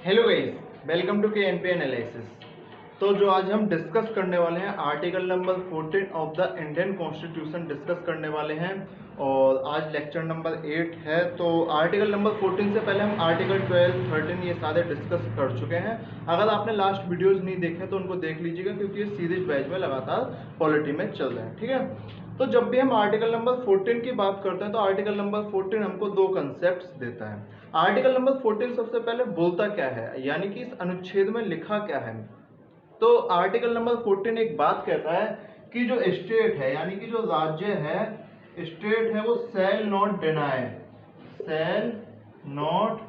Hello guys, welcome to के N P analysis. तो जो आज हम डिस्कस करने वाले हैं article number 14 of the Indian constitution discuss करने वाले हैं और आज लेक्चर नंबर 8 है। तो आर्टिकल नंबर 14 से पहले हम आर्टिकल 12, 13 ये सारे डिस्कस कर चुके हैं। अगर आपने लास्ट वीडियोस नहीं देखे तो उनको देख लीजिएगा क्योंकि ये सीरीज बैच में लगातार पॉलिटी में चल रहे हैं। ठीक है, तो जब भी हम आर्टिकल नंबर 14 की बात करते हैं तो आर्टिकल नंबर 14 हमको दो कंसेप्ट्स देता है। आर्टिकल नंबर 14 सबसे पहले बोलता क्या है, यानी कि इस अनुच्छेद में लिखा क्या है। तो आर्टिकल नंबर 14 एक बात कहता है कि जो स्टेट है यानी कि जो राज्य है, स्टेट है, वो shall not deny, shall not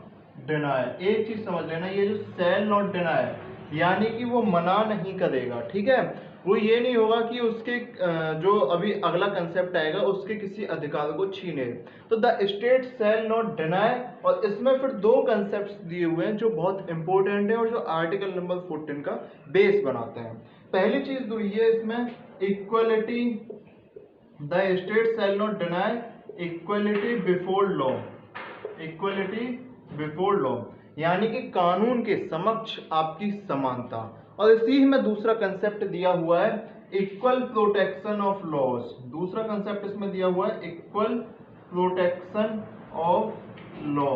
deny. एक चीज समझ लेना, ये जो शैल नॉट डिनाई यानी कि वो मना नहीं करेगा। ठीक है, वो ये नहीं होगा कि उसके जो अभी अगला कंसेप्ट आएगा उसके किसी अधिकार को छीने। तो the state shall not deny, और इसमें फिर दो कंसेप्ट्स दिए हुए हैं जो बहुत इंपॉर्टेंट है और जो आर्टिकल नंबर 14 का बेस बनाते हैं। पहली चीज तो ये इसमें equality, the state shall not deny equality before law, equality before law यानी कि कानून के समक्ष आपकी समानता। और इसी में दूसरा कंसेप्ट दिया हुआ है इक्वल प्रोटेक्शन ऑफ लॉज। दूसरा कंसेप्ट इसमें दिया हुआ है equal protection of law,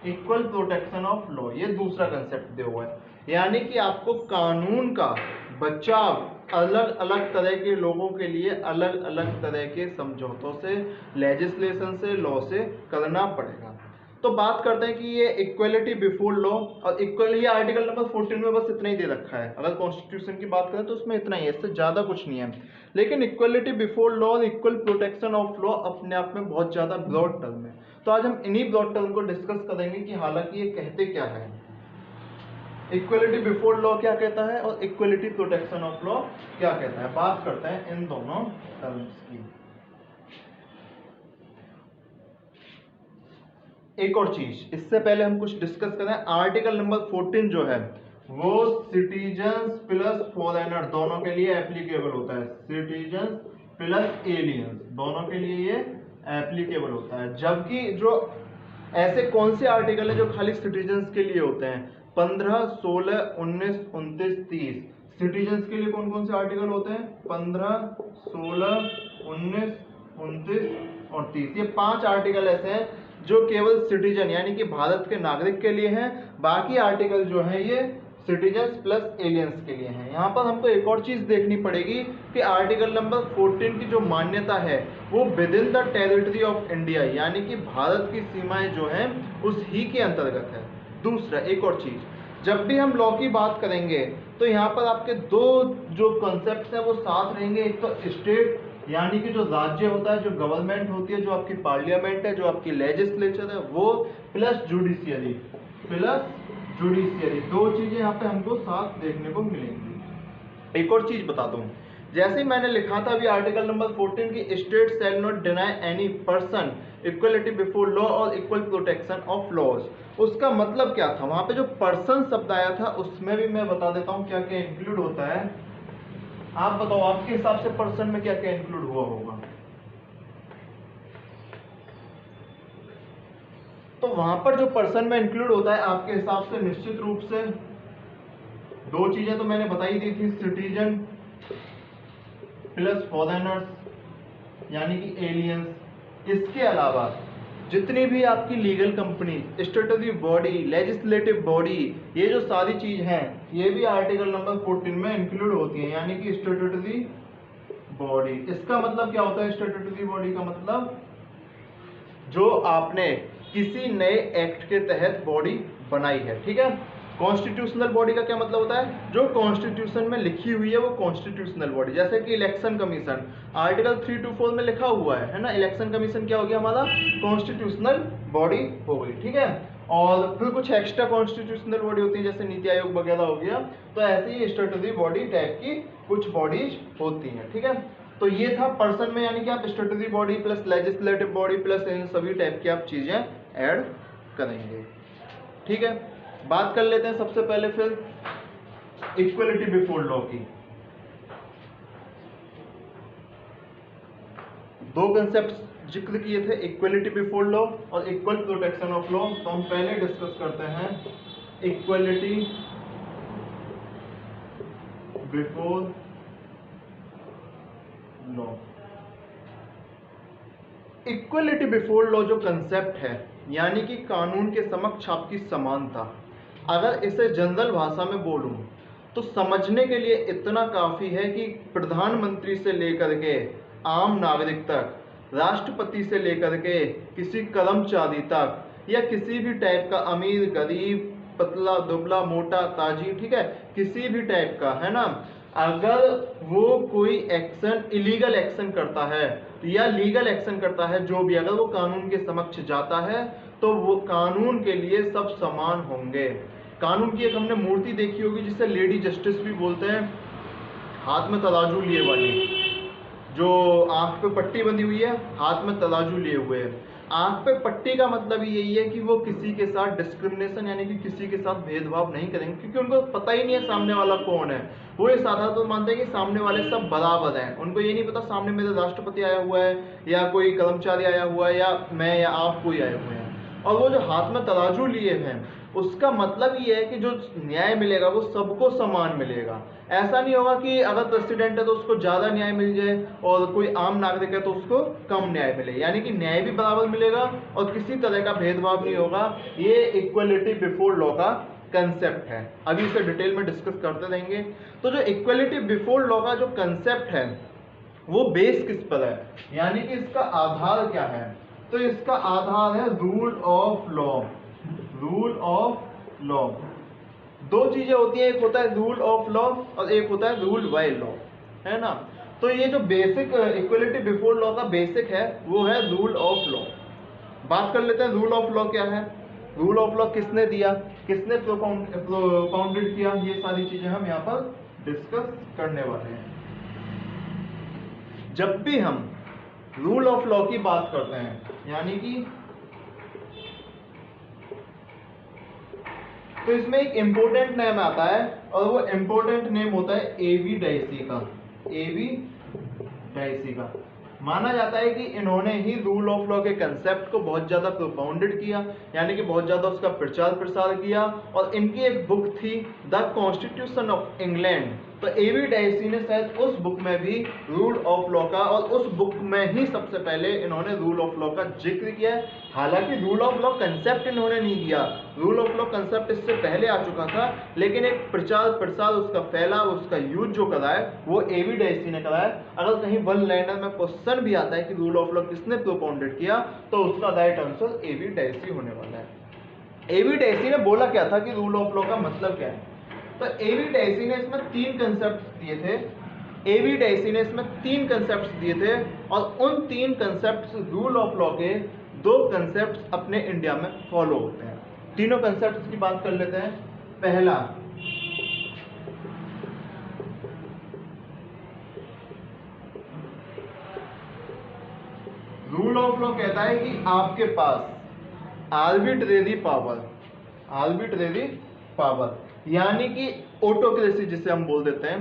equal protection of law, ये दूसरा कंसेप्ट दिया हुआ है। यानी कि आपको कानून का बचाव अलग अलग तरह के लोगों के लिए अलग अलग तरह के समझौतों से, लेजिस्लेशन से, लॉ से करना पड़ेगा। तो बात करते हैं कि ये इक्वलिटी बिफोर लॉ और इक्वल, ये आर्टिकल नंबर 14 में बस इतना ही दे रखा है। अगर कॉन्स्टिट्यूशन की बात करें तो उसमें इतना ही है, इससे ज्यादा कुछ नहीं है। लेकिन इक्वलिटी बिफोर लॉ और इक्वल प्रोटेक्शन ऑफ लॉ अपने आप में बहुत ज्यादा ब्रॉड टर्म है। तो आज हम इन्हीं ब्रॉड टर्म को डिस्कस करेंगे कि हालांकि ये कहते क्या है, इक्वलिटी बिफोर लॉ क्या कहता है और इक्वलिटी प्रोटेक्शन ऑफ लॉ क्या कहता है। बात करते हैं इन दोनों टर्म्स की। एक और चीज इससे पहले हम कुछ डिस्कस करें, आर्टिकल नंबर 14 जो है वो सिटीजन्स प्लस फॉरेनर दोनों के लिए एप्लीकेबल होता है। सिटीजन्स प्लस एलियंस दोनों के लिए ये एप्लीकेबल होता है। जबकि जो ऐसे कौन से आर्टिकल है जो खाली सिटीजन्स के लिए होते हैं, 15, 16, 19, 29, 30। सिटीजन्स के लिए कौन कौन से आर्टिकल होते हैं, 15, 16, 19, 29 और 30। ये 5 आर्टिकल ऐसे हैं जो केवल सिटीजन यानी कि भारत के नागरिक के लिए हैं। बाकी आर्टिकल जो है ये सिटीजन्स प्लस एलियंस के लिए हैं। यहाँ पर हमको एक और चीज देखनी पड़ेगी कि आर्टिकल नंबर 14 की जो मान्यता है वो with in the territory of India यानी कि भारत की सीमाएं जो हैं उस ही के अंतर्गत है। दूसरा एक और चीज, जब भी हम लॉ की बात करेंगे तो यहाँ पर आपके दो जो कॉन्सेप्ट्स हैं वो साथ रहेंगे। एक तो स्टेट यानी कि जो राज्य होता है, जो गवर्नमेंट होती है, जो आपकी पार्लियामेंट है, जो आपकी लेजिस्लेचर है वो, प्लस जुडिशियरी, प्लस जुडिशियरी, दो चीजें यहाँ पे हमको साथ देखने को मिलेंगी। एक और चीज बता दूं, जैसे ही मैंने लिखा था अभी आर्टिकल नंबर 14 की state shall not deny any person equality before law और इक्वल प्रोटेक्शन ऑफ लॉज, उसका मतलब क्या था। वहां पे जो पर्सन शब्द आया था उसमें भी मैं बता देता हूं क्या क्या इंक्लूड होता है। आप बताओ आपके हिसाब से पर्सन में क्या क्या इंक्लूड हुआ होगा। तो वहां पर जो पर्सन में इंक्लूड होता है आपके हिसाब से निश्चित रूप से दो चीजें तो मैंने बताई दी थी, सिटीजन प्लस फॉरेनर्स यानी कि एलियंस। इसके अलावा जितनी भी आपकी legal company, statutory body, legislative body, ये जो सारी चीज हैं ये भी आर्टिकल नंबर 14 में इंक्लूड होती हैं। यानी कि स्टैट्यूटरी बॉडी, इसका मतलब क्या होता है, स्टैट्यूटरी बॉडी का मतलब जो आपने किसी नए एक्ट के तहत बॉडी बनाई है। ठीक है, कॉन्स्टिट्यूशनल बॉडी का क्या मतलब होता है, जो कॉन्स्टिट्यूशन में लिखी हुई है वो कॉन्स्टिट्यूशनल बॉडी। जैसे कि इलेक्शन कमीशन आर्टिकल 3 to 4 में लिखा हुआ है ना, इलेक्शन कमीशन क्या हो गया हमारा, कॉन्स्टिट्यूशनल बॉडी हो गई। ठीक है, और फिर कुछ एक्स्ट्रा कॉन्स्टिट्यूशनल बॉडी होती है जैसे नीति आयोग वगैरह हो गया। तो ऐसे ही स्टैट्यूटरी बॉडी टाइप की कुछ बॉडीज होती हैं। ठीक है, तो ये था पर्सन में, यानी कि आप statutory body plus legislative body plus इन सभी टाइप की आप चीजें ऐड करेंगे। ठीक है, बात कर लेते हैं सबसे पहले फिर इक्वलिटी बिफोर लॉ की। दो कंसेप्ट जिक्र किए थे इक्वलिटी बिफोर लॉ और इक्वल प्रोटेक्शन ऑफ लॉ। तो हम पहले डिस्कस करते हैं equality before law. Equality before law जो कंसेप्ट है, यानी कि कानून के समक्ष आपकी समानता, अगर इसे जनरल भाषा में बोलूं तो समझने के लिए इतना काफी है कि प्रधानमंत्री से लेकर के आम नागरिक तक, राष्ट्रपति से लेकर के किसी कर्मचारी तक, या किसी भी टाइप का अमीर गरीब पतला दुबला मोटा ताजी, ठीक है, किसी भी टाइप का, है ना, अगर वो कोई एक्शन इलीगल एक्शन करता है या लीगल एक्शन करता है, जो भी, अगर वो कानून के समक्ष जाता है तो वो कानून के लिए सब समान होंगे। कानून की एक हमने मूर्ति देखी होगी जिसे लेडी जस्टिस भी बोलते हैं, हाथ में तराजू लिए वाली, जो आंख पे पट्टी बंधी हुई है, हाथ में तराजू लिए हुए है। आंख पे पट्टी का मतलब यही है कि वो किसी के साथ डिस्क्रिमिनेशन यानी कि किसी के साथ भेदभाव नहीं करेंगे, क्योंकि उनको पता ही नहीं है सामने वाला कौन है। वो ये साधारण तो मानते हैं कि सामने वाले सब बराबर हैं, उनको ये नहीं पता सामने मेरे राष्ट्रपति आया हुआ है या कोई कर्मचारी आया हुआ है या मैं या आप कोई आए हुए हैं। और वो जो हाथ में तराजू लिए हैं उसका मतलब ये है कि जो न्याय मिलेगा वो सबको समान मिलेगा। ऐसा नहीं होगा कि अगर प्रेसिडेंट है तो उसको ज्यादा न्याय मिल जाए और कोई आम नागरिक है तो उसको कम न्याय मिले, यानी कि न्याय भी बराबर मिलेगा और किसी तरह का भेदभाव नहीं होगा। ये इक्वलिटी बिफोर लॉ का कंसेप्ट है। अभी इसे डिटेल में डिस्कस करते रहेंगे। तो जो इक्वलिटी बिफोर लॉ का जो कंसेप्ट है वो बेस किस पर है, यानी कि इसका आधार क्या है? तो इसका आधार है rule of law. Rule of law, दो चीजें होती हैं, एक होता है रूल ऑफ लॉ और एक होता है रूल बाय लॉ, है ना। तो ये जो बेसिक इक्वलिटी बिफोर लॉ का बेसिक है वो है रूल ऑफ लॉ। बात कर लेते हैं रूल ऑफ लॉ क्या है, रूल ऑफ लॉ किसने दिया, किसने प्रोपाउंडेड किया, ये सारी चीजें हम यहाँ पर डिस्कस करने वाले हैं। जब भी हम रूल ऑफ लॉ की बात करते हैं, यानी कि तो इसमें एक इंपॉर्टेंट नेम आता है और वो इंपॉर्टेंट नेम होता है एवी डाइसी का। एवी डाइसी का माना जाता है कि इन्होंने ही रूल ऑफ लॉ के कंसेप्ट को बहुत ज्यादा प्रोपाउंडेड किया, यानी कि बहुत ज्यादा उसका प्रचार प्रसार किया। और इनकी एक बुक थी द कॉन्स्टिट्यूशन ऑफ इंग्लैंड, तो एवी डाइसी ने शायद उस बुक में भी रूल ऑफ लॉ का, और उस बुक में ही सबसे पहले इन्होंने रूल ऑफ लॉ का जिक्र किया है। हालांकि रूल ऑफ लॉ कंसेप्ट इन्होंने नहीं दिया, रूल ऑफ लॉ कंसेप्ट इससे पहले आ चुका था, लेकिन एक प्रचार प्रसार उसका फैला, उसका यूज जो करा है वो एवी डाइसी ने करा है। अगर कहीं वन लाइनर में क्वेश्चन भी आता है कि रूल ऑफ लॉ किसने प्रोपाउंडेड किया, तो उसका राइट आंसर एवी डाइसी होने वाला है। एवी डाइसी ने बोला क्या था कि रूल ऑफ लॉ का मतलब क्या है, तो एवी डाइसी ने इसमें तीन कंसेप्ट दिए थे। एवी डाइसी ने इसमें तीन कंसेप्ट दिए थे और उन तीन कंसेप्ट रूल ऑफ लॉ के दो कंसेप्ट अपने इंडिया में फॉलो होते हैं। तीनों कंसेप्ट की बात कर लेते हैं। पहला, रूल ऑफ लॉ कहता है कि आपके पास आर्बिट्रेरी पावर, आर्बिट्रेरी पावर यानी कि ऑटोक्रेसी जिसे हम बोल देते हैं,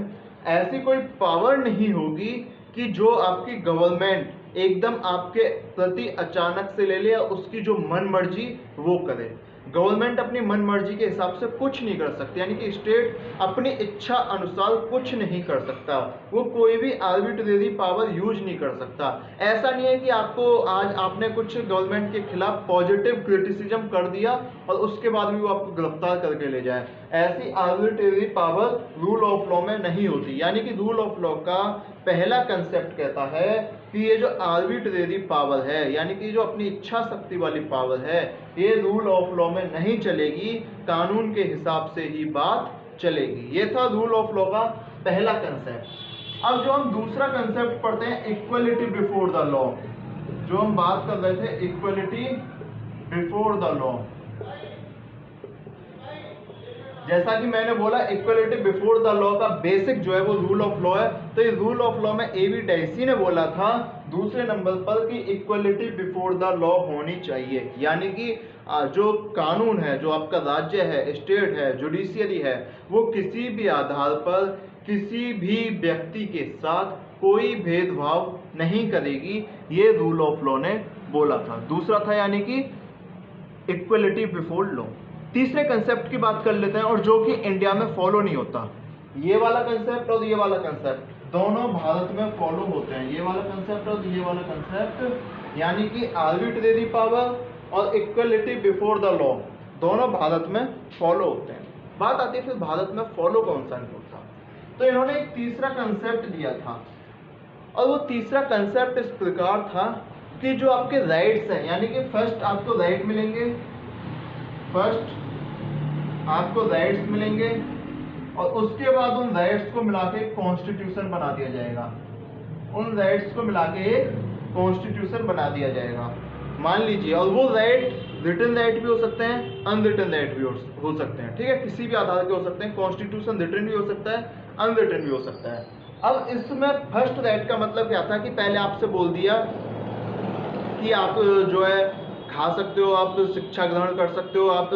ऐसी कोई पावर नहीं होगी कि जो आपकी गवर्नमेंट एकदम आपके प्रति अचानक से ले ले या उसकी जो मन मर्जी वो करे। गवर्नमेंट अपनी मन मर्जी के हिसाब से कुछ नहीं कर सकती, यानी कि स्टेट अपनी इच्छा अनुसार कुछ नहीं कर सकता, वो कोई भी आर्बिट्रेरी पावर यूज नहीं कर सकता। ऐसा नहीं है कि आपको आज आपने कुछ गवर्नमेंट के खिलाफ पॉजिटिव क्रिटिसिज्म कर दिया और उसके बाद भी वो आपको गिरफ्तार करके ले जाए, ऐसी arbitrary power rule of law में नहीं होती। यानी कि रूल ऑफ लॉ का पहला कंसेप्ट कहता है कि ये जो आर्बिट्रेरी पावर है, यानी कि जो अपनी इच्छा शक्ति वाली पावर है, ये रूल ऑफ लॉ में नहीं चलेगी, कानून के हिसाब से ही बात चलेगी। ये था रूल ऑफ लॉ का पहला कंसेप्ट। अब जो हम दूसरा कंसेप्ट पढ़ते हैं इक्वलिटी बिफोर द लॉ, जो हम बात कर रहे थे इक्वलिटी बिफोर द लॉ, जैसा कि मैंने बोला इक्वलिटी बिफोर द लॉ का बेसिक जो है वो रूल ऑफ लॉ है। तो ये रूल ऑफ लॉ में एवी डाइसी ने बोला था दूसरे नंबर पर कि इक्वलिटी बिफोर द लॉ होनी चाहिए, यानी कि जो कानून है, जो आपका राज्य है, स्टेट है, जुडिशियरी है, वो किसी भी आधार पर किसी भी व्यक्ति के साथ कोई भेदभाव नहीं करेगी, ये रूल ऑफ लॉ ने बोला था। दूसरा था यानी कि इक्वलिटी बिफोर लॉ। तीसरे कंसेप्ट की बात कर लेते हैं, और जो कि इंडिया में फॉलो नहीं होता। ये वाला कंसेप्ट और ये वाला कंसेप्ट दोनों भारत में फॉलो होते हैं। ये वाला कंसेप्ट और ये वाला कंसेप्ट, यानी कि आर्बिट्रेरी पावर और इक्वलिटी बिफोर द लॉ, दोनों भारत में फॉलो होते हैं। बात आती है फिर भारत में फॉलो कौन सा नहीं होता। तो इन्होंने एक तीसरा कंसेप्ट दिया था, और वो तीसरा कंसेप्ट इस प्रकार था कि जो आपके राइट्स हैं, यानी कि फर्स्ट आपको राइट मिलेंगे, फर्स्ट आपको राइट्स मिलेंगे, और उसके बाद उन राइट्स को मिला के कॉन्स्टिट्यूशन बना दिया जाएगा। उन राइट्स को मिला के एक कॉन्स्टिट्यूशन बना दिया जाएगा, मान लीजिए। और वो राइट रिटन राइट भी हो सकते हैं, अनरिटन राइट भी हो सकते हैं, ठीक है, किसी भी आधार के हो सकते हैं। कॉन्स्टिट्यूशन रिटन भी हो सकता है, अनरिटन भी हो सकता है। अब इसमें फर्स्ट राइट का मतलब क्या था कि पहले आपसे बोल दिया कि आप जो है खा सकते हो, आप शिक्षा ग्रहण कर सकते हो, आप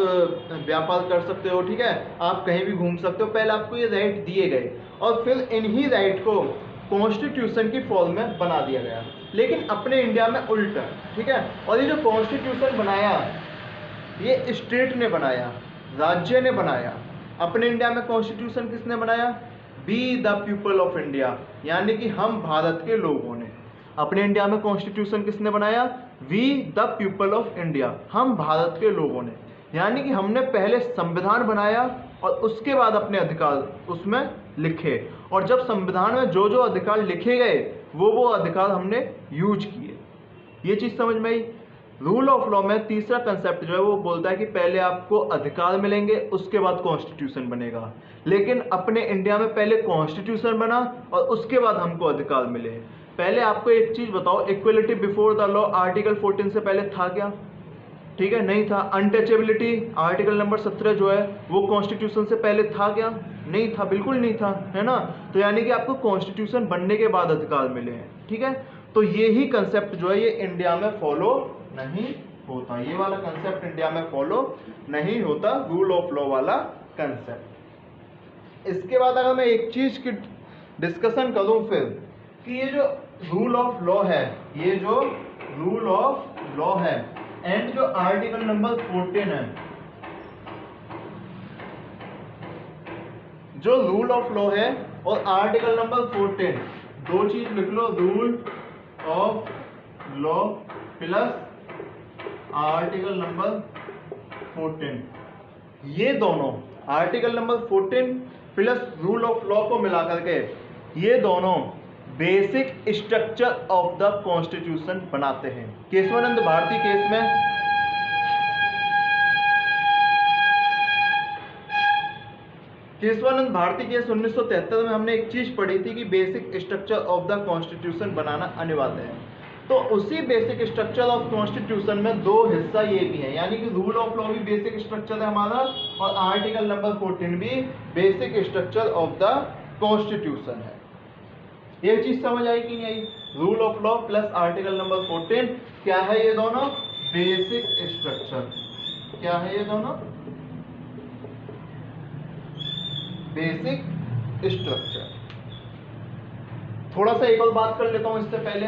व्यापार कर सकते हो, ठीक है, आप कहीं भी घूम सकते हो। पहले आपको ये राइट दिए गए, और फिर इन्हीं राइट को कॉन्स्टिट्यूशन की फॉर्म में बना दिया गया। लेकिन अपने इंडिया में उल्टा, ठीक है। और ये जो कॉन्स्टिट्यूशन बनाया, ये स्टेट ने बनाया, राज्य ने बनाया। अपने इंडिया में कॉन्स्टिट्यूशन किसने बनाया? We the people of India, यानी कि हम भारत के लोगों ने। अपने इंडिया में कॉन्स्टिट्यूशन किसने बनाया? We the people of India, हम भारत के लोगों ने। यानी कि हमने पहले संविधान बनाया और उसके बाद अपने अधिकार उसमें लिखे, और जब संविधान में जो जो अधिकार लिखे गए वो अधिकार हमने यूज किए। ये चीज समझ में आई। रूल ऑफ लॉ में तीसरा कंसेप्ट जो है वो बोलता है कि पहले आपको अधिकार मिलेंगे, उसके बाद कॉन्स्टिट्यूशन बनेगा। लेकिन अपने इंडिया में पहले कॉन्स्टिट्यूशन बना और उसके बाद हमको अधिकार मिले। पहले आपको एक चीज बताओ, equality before the law article 14 से पहले था क्या? ठीक है, नहीं था। अनटचेबिलिटी आर्टिकल नंबर 17 जो है वो कॉन्स्टिट्यूशन से पहले था क्या? नहीं था, बिल्कुल नहीं था, है ना। तो यानी कि आपको कॉन्स्टिट्यूशन बनने के बाद अधिकार मिले हैं, ठीक है। तो ये ही कंसेप्ट जो है ये इंडिया में फॉलो नहीं होता। ये वाला कंसेप्ट इंडिया में फॉलो नहीं होता, रूल ऑफ लॉ वाला कंसेप्ट। इसके बाद अगर मैं एक चीज की डिस्कशन करूं फिर, कि ये जो रूल ऑफ लॉ है, ये जो रूल ऑफ लॉ है एंड जो आर्टिकल नंबर 14 है, जो रूल ऑफ लॉ है और आर्टिकल नंबर 14, दो चीज लिख लो, rule of law plus article number 14, ये दोनों article number 14 plus rule of law को मिलाकर के ये दोनों basic structure of the constitution बनाते हैं। केशवानंद भारती केस में केशवानंद भारती केस 1973 में हमने एक चीज पढ़ी थी कि basic structure of the constitution बनाना अनिवार्य है। तो उसी बेसिक स्ट्रक्चर ऑफ कॉन्स्टिट्यूशन में दो हिस्सा ये भी है, यानी कि रूल ऑफ लॉ भी बेसिक स्ट्रक्चर है हमारा, और आर्टिकल नंबर 14 भी basic structure of the constitution है। ये चीज समझ आई कि नहीं आई? Rule of law plus article number 14 क्या है? ये दोनों बेसिक स्ट्रक्चर। क्या है ये दोनों? Basic structure. थोड़ा सा एक और बात कर लेता हूं इससे पहले,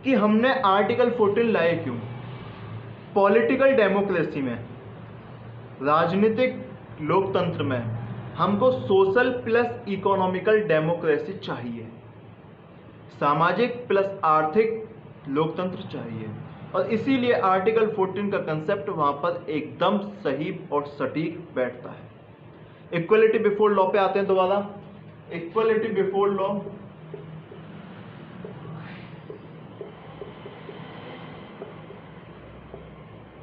कि हमने आर्टिकल 14 लाए क्यों? पॉलिटिकल डेमोक्रेसी में, राजनीतिक लोकतंत्र में हमको सोशल प्लस इकोनॉमिकल डेमोक्रेसी चाहिए, सामाजिक प्लस आर्थिक लोकतंत्र चाहिए, और इसीलिए आर्टिकल 14 का कंसेप्ट वहां पर एकदम सही और सटीक बैठता है। इक्वलिटी बिफोर लॉ पे आते हैं दोबारा। इक्वलिटी बिफोर लॉ,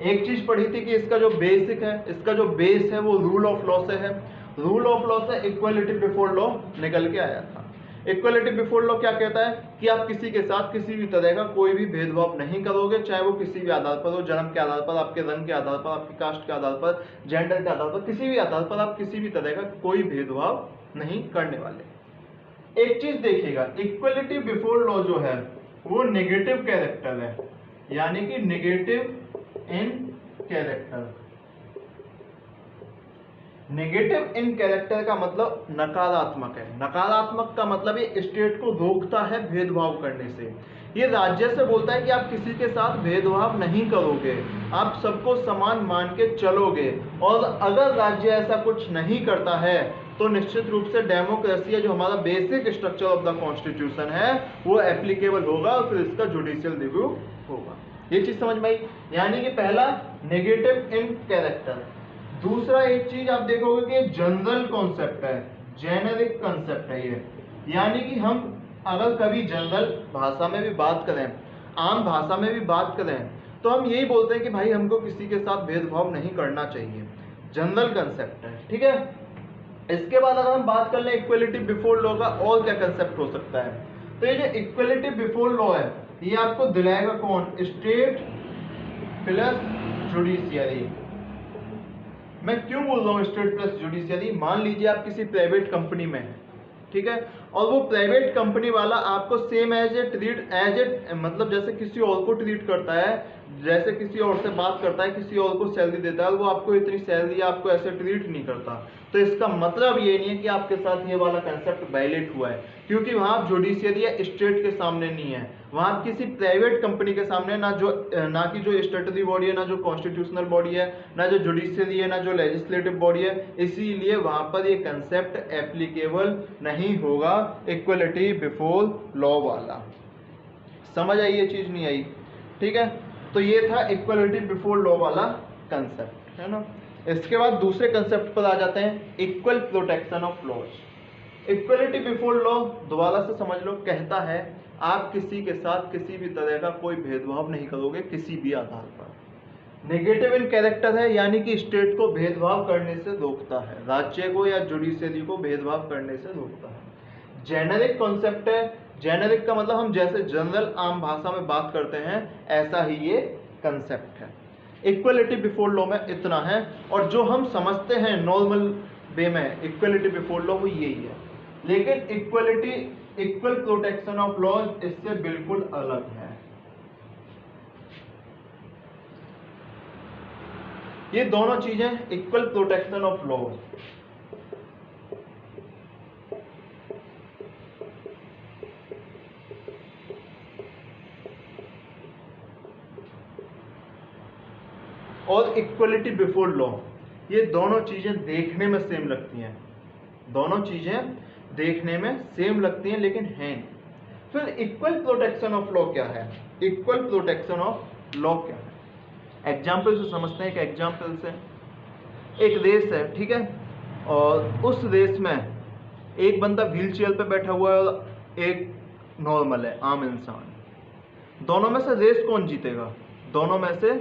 एक चीज पढ़ी थी कि इसका जो बेसिक है, इसका जो बेस है वो रूल ऑफ लॉ से है। रूल ऑफ लॉ से इक्वलिटी बिफोर लॉ निकल के आया था। इक्वलिटी बिफोर लॉ क्या कहता है कि आप किसी के साथ किसी भी तरह का कोई भी भेदभाव नहीं करोगे, चाहे वो किसी भी आधार पर हो, जन्म के आधार पर, आपके रंग के आधार पर, आपकी कास्ट के आधार पर, जेंडर के आधार पर, किसी भी आधार पर आप किसी भी तरह का कोई भेदभाव नहीं करने वाले। एक चीज देखिएगा, इक्वलिटी बिफोर लॉ जो है वो नेगेटिव कैरेक्टर है, यानी कि नेगेटिव इन कैरेक्टर। नेगेटिव इन कैरेक्टर का मतलब नकारात्मक है। नकारात्मक का मतलब ये स्टेट को रोकता है भेदभाव करने से। ये राज्य से बोलता है कि आप किसी के साथ भेदभाव नहीं करोगे, आप सबको समान मान के चलोगे। और अगर राज्य ऐसा कुछ नहीं करता है तो निश्चित रूप से डेमोक्रेसी जो हमारा basic structure of the constitution है वो एप्लीकेबल होगा और फिर इसका जुडिशियल रिव्यू होगा। ये चीज समझ में आई। यानी कि पहला नेगेटिव इन कैरेक्टर। दूसरा एक चीज आप देखोगे कि जनरल कॉन्सेप्ट है, जेनेरिक कॉन्सेप्ट है ये। यानी कि हम अगर कभी जनरल भाषा में भी बात करें, आम भाषा में भी बात करें, तो हम यही बोलते हैं कि भाई हमको किसी के साथ भेदभाव नहीं करना चाहिए। जनरल कंसेप्ट है, ठीक है। इसके बाद अगर हम बात कर लें इक्वलिटी बिफोर लॉ का और क्या कंसेप्ट हो सकता है, तो ये जो इक्वलिटी बिफोर लॉ है ये आपको दिलाएगा कौन? State plus judiciary. मैं क्यों बोल रहा हूँ स्टेट प्लस जुडिशियरी? मान लीजिए आप किसी प्राइवेट कंपनी में हैं, ठीक है, और वो प्राइवेट कंपनी वाला आपको सेम एज ए मतलब जैसे किसी और को ट्रीट करता है, जैसे किसी और से बात करता है, किसी और को सैलरी देता है, वो आपको इतनी सैलरी आपको ऐसे ट्रीट नहीं करता। तो इसका मतलब ये नहीं है कि आपके साथ ये वाला कंसेप्ट वायलेट हुआ है, क्योंकि वहां आप जुडिशियरी या स्टेट के सामने नहीं है, वहां आप किसी प्राइवेट कंपनी के सामने, ना कि जो स्टैट्यूटरी बॉडी है, ना जो कॉन्स्टिट्यूशनल बॉडी है, ना जो जुडिशियरी है, ना जो लेजिस्लेटिव बॉडी है। इसीलिए वहां पर ये कंसेप्ट एप्लीकेबल नहीं होगा इक्वलिटी बिफोर लॉ वाला। समझ आई ये चीज? नहीं आई? ठीक है, तो ये था इक्वलिटी बिफोर लॉ वाला कंसेप्ट, है ना। इसके बाद दूसरे कंसेप्ट पर आ जाते हैं, equal protection of laws. Equality before law दोबारा से समझ लो, कहता है आप किसी के साथ किसी भी तरह का कोई भेदभाव नहीं करोगे किसी भी आधार पर। नेगेटिव इन कैरेक्टर है, यानी कि स्टेट को भेदभाव करने से रोकता है, राज्य को या जुडिशियरी को भेदभाव करने से रोकता है। जेनेरिक कॉन्सेप्ट है, जेनेरिक का मतलब हम जैसे जनरल आम भाषा में बात करते हैं ऐसा ही ये कंसेप्ट है। इक्वलिटी बिफोर लॉ में इतना है, और जो हम समझते हैं नॉर्मल वे में इक्वलिटी बिफोर लॉ वो यही है, लेकिन इक्वल प्रोटेक्शन ऑफ लॉज इससे बिल्कुल अलग है। ये दोनों चीजें इक्वल प्रोटेक्शन ऑफ लॉज, और इक्वलिटी बिफोर लॉ, ये दोनों चीजें देखने में सेम लगती हैं, दोनों चीजें देखने में सेम लगती हैं लेकिन हैं। फिर इक्वल प्रोटेक्शन ऑफ लॉ क्या है? इक्वल प्रोटेक्शन ऑफ लॉ क्या है? एग्जाम्पल से समझते हैं। एक एग्जाम्पल से, एक रेस है, ठीक है, और उस रेस में एक बंदा व्हील चेयर पे बैठा हुआ है और एक नॉर्मल है, आम इंसान। दोनों में से रेस कौन जीतेगा? दोनों में से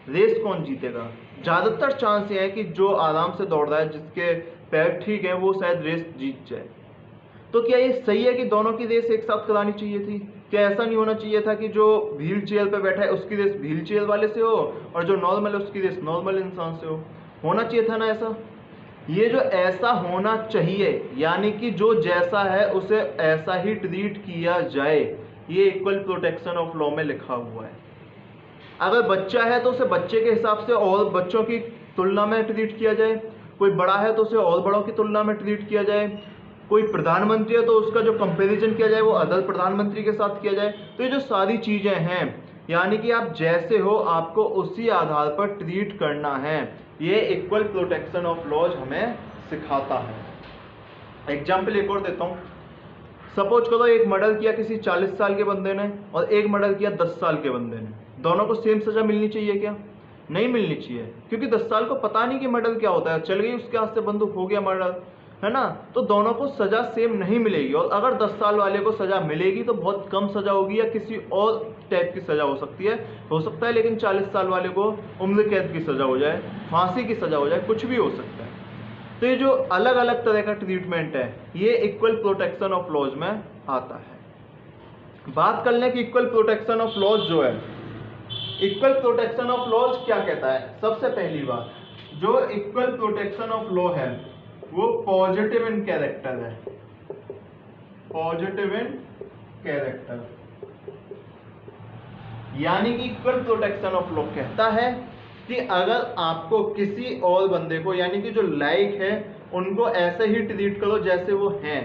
रेस कौन जीतेगा? ज्यादातर चांस ये है कि जो आराम से दौड़ रहा है, जिसके पैर ठीक है, वो शायद रेस जीत जाए। तो क्या ये सही है कि दोनों की रेस एक साथ करानी चाहिए थी? क्या ऐसा नहीं होना चाहिए था कि जो व्हील चेयर पे बैठा है उसकी रेस व्हील चेयर वाले से हो और जो नॉर्मल है उसकी रेस नॉर्मल इंसान से हो? होना चाहिए था ना ऐसा। ये जो ऐसा होना चाहिए, यानी कि जो जैसा है उसे ऐसा ही ट्रीट किया जाए, ये इक्वल प्रोटेक्शन ऑफ लॉ में लिखा हुआ है। अगर बच्चा है तो उसे बच्चे के हिसाब से और बच्चों की तुलना में ट्रीट किया जाए, कोई बड़ा है तो उसे और बड़ों की तुलना में ट्रीट किया जाए, कोई प्रधानमंत्री है तो उसका जो कंपैरिजन किया जाए वो अदर प्रधानमंत्री के साथ किया जाए। तो ये जो सारी चीजें हैं, यानी कि आप जैसे हो आपको उसी आधार पर ट्रीट करना है, ये इक्वल प्रोटेक्शन ऑफ लॉज हमें सिखाता है। एग्जाम्पल एक और देता हूँ। सपोज करो एक मर्डर किया किसी 40 साल के बंदे ने और एक मर्डर किया 10 साल के बंदे ने, दोनों को सेम सजा मिलनी चाहिए क्या? नहीं मिलनी चाहिए, क्योंकि 10 साल को पता नहीं कि मर्डर क्या होता है, चल गई उसके हाथ से बंदूक, हो गया मर्डर, है ना। तो दोनों को सजा सेम नहीं मिलेगी, और अगर 10 साल वाले को सजा मिलेगी तो बहुत कम सजा होगी या किसी और टाइप की सजा हो सकता है, लेकिन 40 साल वाले को उम्र कैद की सजा हो जाए, फांसी की सजा हो जाए, कुछ भी हो सकता है। तो ये जो अलग अलग तरह का ट्रीटमेंट है ये इक्वल प्रोटेक्शन ऑफ लॉज में आता है। बात कर लें कि इक्वल प्रोटेक्शन ऑफ लॉज जो है, इक्वल प्रोटेक्शन ऑफ लॉज क्या कहता है? सबसे पहली बात, जो इक्वल प्रोटेक्शन ऑफ लॉ है वो पॉजिटिव इन कैरेक्टर है, पॉजिटिव इन कैरेक्टर। यानी कि इक्वल प्रोटेक्शन ऑफ लॉ कहता है कि अगर आपको किसी और बंदे को यानी कि जो लाइक है उनको ऐसे ही ट्रीट करो जैसे वो हैं,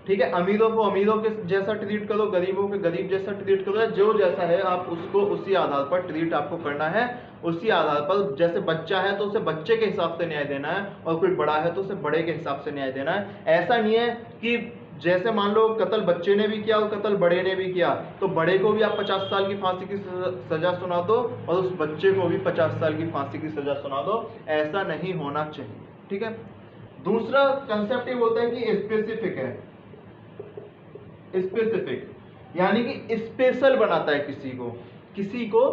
ठीक है। अमीरों को अमीरों के जैसा ट्रीट करो, गरीबों के गरीब जैसा ट्रीट करो, जो जैसा है आप उसको उसी आधार पर ट्रीट आपको करना है, उसी आधार पर। जैसे बच्चा है तो उसे बच्चे के हिसाब से न्याय देना है, और कोई बड़ा है तो उसे बड़े के हिसाब से न्याय देना है। ऐसा नहीं है कि जैसे मान लो कत्ल बच्चे ने भी किया और कत्ल बड़े ने भी किया, तो बड़े को भी आप 50 साल की फांसी की सजा सुना दो और उस बच्चे को भी 50 साल की फांसी की सजा सुना दो। ऐसा नहीं होना चाहिए, ठीक है। दूसरा कंसेप्ट ये बोलता है कि स्पेसिफिक है, स्पेसिफिक यानी कि स्पेशल बनाता है किसी को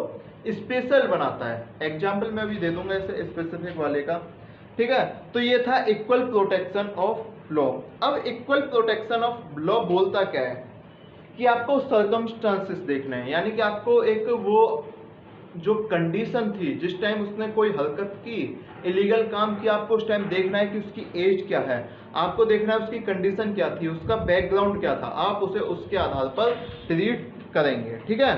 स्पेशल बनाता है। एग्जाम्पल मैं अभी दे दूंगा ऐसे स्पेसिफिक वाले का, ठीक है। तो ये था इक्वल प्रोटेक्शन ऑफ लॉ। अब इक्वल प्रोटेक्शन ऑफ लॉ बोलता क्या है कि आपको सर्कमस्टांसेस देखने हैं, यानी कि आपको एक वो जो कंडीशन थी जिस टाइम उसने कोई हरकत की, इलीगल काम किया, आपको उस टाइम देखना है कि उसकी एज क्या है, आपको देखना है उसकी कंडीशन क्या थी, उसका बैकग्राउंड क्या था, आप उसे उसके आधार पर ट्रीट करेंगे, ठीक है।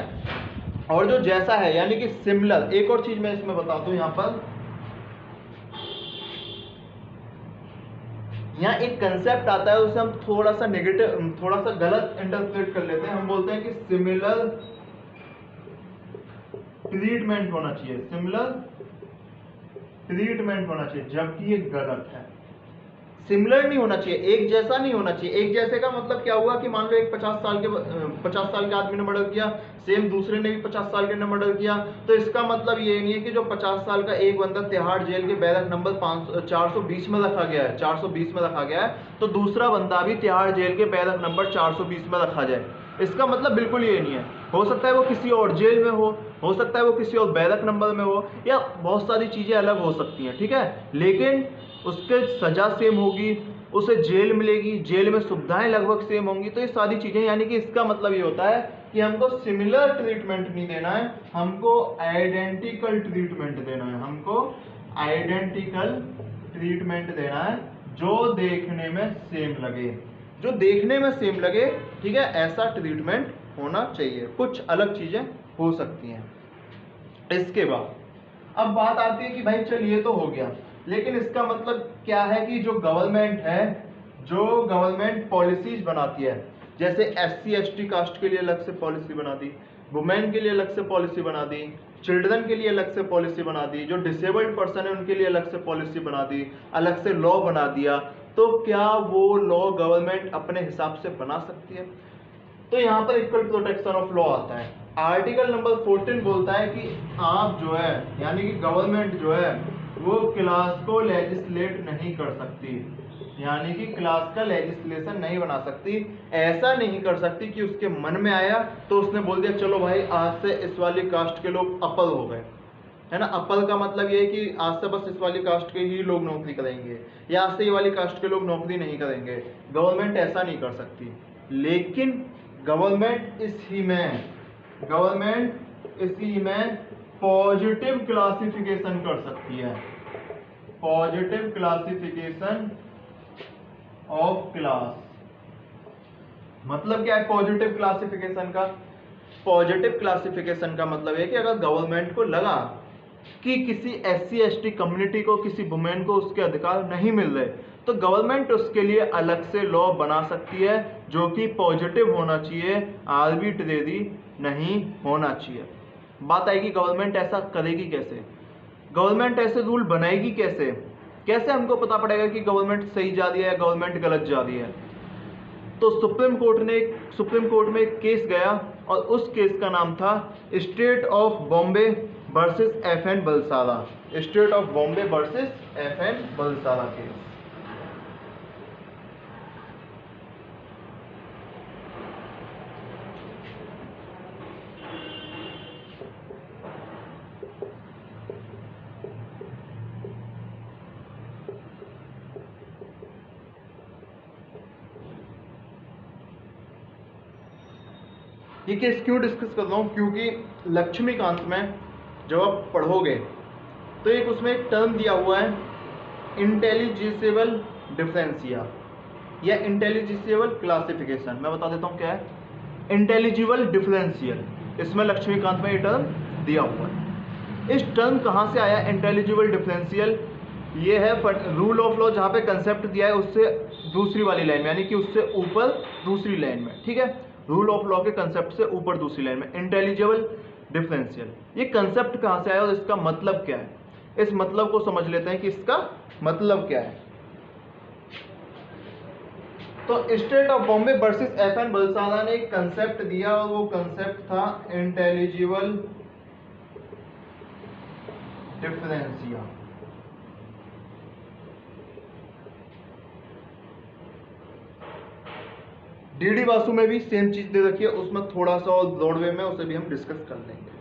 और जो जैसा है यानी कि सिमिलर, एक और चीज मैं इसमें बता दूं, यहाँ एक कंसेप्ट आता है उसे हम थोड़ा सा नेगेटिव, थोड़ा सा गलत इंटरप्रेट कर लेते हैं। हम बोलते हैं कि सिमिलर ट्रीटमेंट होना चाहिए, सिमिलर ट्रीटमेंट होना चाहिए, जबकि ये गलत है। सिमिलर नहीं होना चाहिए, एक जैसा नहीं होना चाहिए। एक जैसे का मतलब क्या हुआ कि मान लो एक 50 साल के आदमी ने मर्डर किया, सेम दूसरे ने भी 50 साल के ने मर्डर किया, तो इसका मतलब ये नहीं है कि जो 50 साल का एक बंदा तिहाड़ जेल के बैरक नंबर 420 में रखा गया है, 420 में रखा गया है, तो दूसरा बंदा भी तिहाड़ जेल के बैरक नंबर 420 में रखा जाए। इसका मतलब बिल्कुल ये नहीं है। हो सकता है वो किसी और जेल में हो सकता है वो किसी और बैरक नंबर में हो, या बहुत सारी चीजें अलग हो सकती हैं, ठीक है। लेकिन उसके सजा सेम होगी, उसे जेल मिलेगी, जेल में सुविधाएं लगभग सेम होंगी, तो ये सारी चीजें, यानी कि इसका मतलब ये होता है कि हमको सिमिलर ट्रीटमेंट नहीं देना है, हमको आइडेंटिकल ट्रीटमेंट देना है, हमको आइडेंटिकल ट्रीटमेंट देना है, जो देखने में सेम लगे, जो देखने में सेम लगे, ठीक है। ऐसा ट्रीटमेंट होना चाहिए। कुछ अलग चीजें हो सकती हैं। इसके बाद अब बात आती है कि भाई चल ये तो हो गया, लेकिन इसका मतलब क्या है कि जो गवर्नमेंट है, जो गवर्नमेंट पॉलिसीज बनाती है, जैसे SC ST कास्ट के लिए अलग से पॉलिसी बना दी, वुमेन के लिए अलग से पॉलिसी बना दी, चिल्ड्रन के लिए अलग से पॉलिसी बना दी, जो डिसेबल्ड पर्सन है उनके लिए अलग से पॉलिसी बना दी, अलग से लॉ बना दिया, तो क्या वो लॉ गवर्नमेंट अपने हिसाब से बना सकती है? तो यहाँ पर इक्वल प्रोटेक्शन ऑफ लॉ आता है। आर्टिकल नंबर 14 बोलता है कि आप जो है यानी कि गवर्नमेंट जो है वो क्लास को लेजिस्लेट नहीं कर सकती, यानी कि क्लास का लेजिस्लेशन नहीं बना सकती। ऐसा नहीं कर सकती कि उसके मन में आया तो उसने बोल दिया चलो भाई आज से इस वाली कास्ट के लोग अपर हो गए, है ना। अपर का मतलब ये है कि आज से बस इस वाली कास्ट के ही लोग नौकरी करेंगे, या आज से ये वाली कास्ट के लोग नौकरी नहीं करेंगे। गवर्नमेंट ऐसा नहीं कर सकती, लेकिन गवर्नमेंट इसी में पॉजिटिव क्लासिफिकेशन कर सकती है, पॉजिटिव क्लासिफिकेशन ऑफ क्लास। मतलब क्या है पॉजिटिव क्लासिफिकेशन का? पॉजिटिव क्लासिफिकेशन का मतलब है कि अगर गवर्नमेंट को लगा कि किसी SC ST कम्युनिटी को, किसी वुमेन को उसके अधिकार नहीं मिल रहे, तो गवर्नमेंट उसके लिए अलग से लॉ बना सकती है, जो कि पॉजिटिव होना चाहिए, आर्बिट्रेरी नहीं होना चाहिए। बात आएगी गवर्नमेंट ऐसा करेगी कैसे, गवर्नमेंट ऐसे रूल बनाएगी कैसे, कैसे हमको पता पड़ेगा कि गवर्नमेंट सही जा रही है, गवर्नमेंट गलत जा रही है? तो सुप्रीम कोर्ट में एक केस गया और उस केस का नाम था state of Bombay versus FN Balsara, state of Bombay versus FN Balsara case. ये केस क्यों डिस्कस कर रहा हूँ? क्योंकि लक्ष्मीकांत में जब आप पढ़ोगे तो एक उसमें एक टर्म दिया हुआ है इंटेलिजिबल डिफरेंशिया या इंटेलिजिबल क्लासिफिकेशन। मैं बता देता हूँ क्या है इंटेलिजिबल डिफरेंशियल। इसमें लक्ष्मीकांत में ये टर्म दिया हुआ है। इस टर्म कहाँ से आया इंटेलिजिबल डिफरेंशियल? ये है रूल ऑफ लॉ, जहाँ पे कंसेप्ट दिया है उससे दूसरी वाली लाइन में, यानी कि उससे ऊपर दूसरी लाइन में, ठीक है। रूल ऑफ लॉ के कंसेप्ट से ऊपर दूसरी लाइन में इंटेलिजिबल डिफरेंशियल, ये कंसेप्ट कहाँ से आया और इसका मतलब क्या है? इस मतलब को समझ लेते हैं कि इसका मतलब क्या है। तो state of Bombay versus FN बलसाना ने एक कंसेप्ट दिया और वो कंसेप्ट था इंटेलिजिबल डिफरेंशिया। DD वासु में भी सेम चीज दे रखी है, उसमें थोड़ा सा और ब्रॉड वे में उसे भी हम डिस्कस कर लेंगे।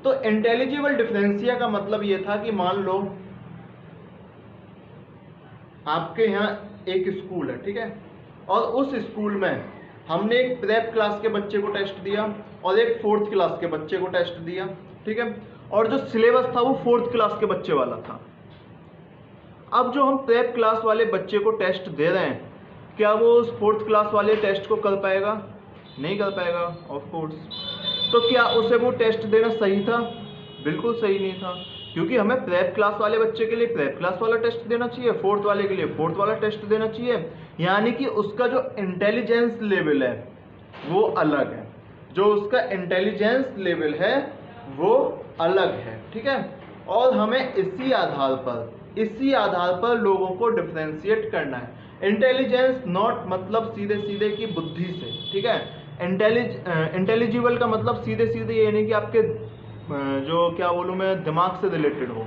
तो इंटेलिजिबल डिफरेंशिया का मतलब ये था कि मान लो आपके यहाँ एक स्कूल है, ठीक है, और उस स्कूल में हमने एक प्रेप क्लास के बच्चे को टेस्ट दिया और एक 4th क्लास के बच्चे को टेस्ट दिया, ठीक है, और जो सिलेबस था वो 4th क्लास के बच्चे वाला था। अब जो हम प्रेप क्लास वाले बच्चे को टेस्ट दे रहे हैं, क्या वो उस 4th क्लास वाले टेस्ट को कर पाएगा? नहीं कर पाएगा, ऑफ कोर्स। तो क्या उसे वो टेस्ट देना सही था? बिल्कुल सही नहीं था, क्योंकि हमें प्रेप क्लास वाले बच्चे के लिए प्रेप क्लास वाला टेस्ट देना चाहिए, 4th वाले के लिए 4th वाला टेस्ट देना चाहिए, यानी कि उसका जो इंटेलिजेंस लेवल है वो अलग है, जो उसका इंटेलिजेंस लेवल है वो अलग है, ठीक है। और हमें इसी आधार पर लोगों को डिफरेंशिएट करना है। इंटेलिजेंस नॉट मतलब सीधे सीधे की बुद्धि से, ठीक है। इंटेलिजिबल का मतलब सीधे सीधे ये नहीं कि आपके जो क्या बोलूँ मैं, दिमाग से रिलेटेड हो,